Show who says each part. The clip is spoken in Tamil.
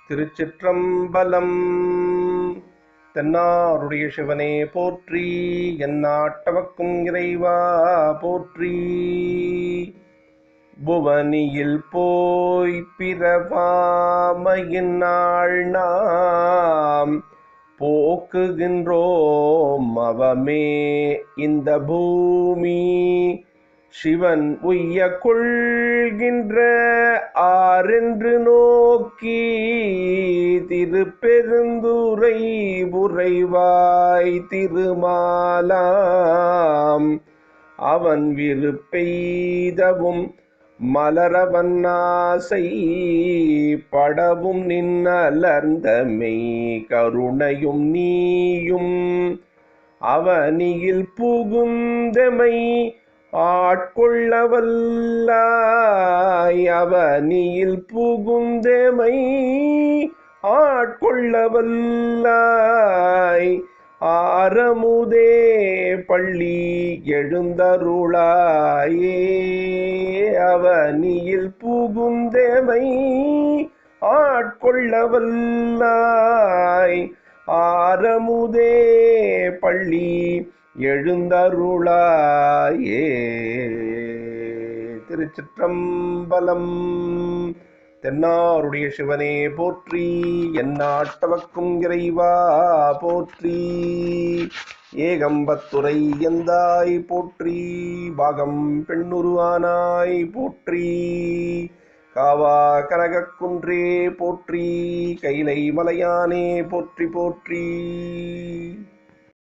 Speaker 1: திருச்சிற்றம்பலம். தென்னாருடைய சிவனே போற்றி, எந்நாட்டவர்க்கும் இறைவா போற்றி. புவனியில் போய் பிறவாமையின் நாள் நாம் போக்குகின்றோம் அவமே இந்த பூமி. சிவன் உய்ய கொள்கின்ற ஆரென்று நோக்கி திருப்பெருந்துறை உறைவாய் திருமாலாம் அவன் விருப்பெய்தவும் மலரவன் ஆசை படவும் நின்னலர்ந்தமை கருணையும் நீயும் அவனியில் புகுந்தமை ஆட்கொள்ளவல்லாய். அவனியில் புகுந்தமை ஆட்கொள்ளவல்லாய். ஆரமுதே பள்ளி எழுந்தருளாயே. அவனியில் புகுந்தமை ஆட்கொள்ளவல்லாய். ஆரமுதே பள்ளி எழுந்தருளாயே. திருச்சிற்றம்பலம். தென்னாருடைய சிவனே போற்றி, எந்நாட்டவர்க்கும் இறைவா போற்றி. ஏகம்பத்துரை எந்தாய் போற்றி, பாகம் பெண்ணுருவானாய் போற்றி. காவா கனகக்குன்றே போற்றி, கைலை மலையானே போற்றி போற்றி.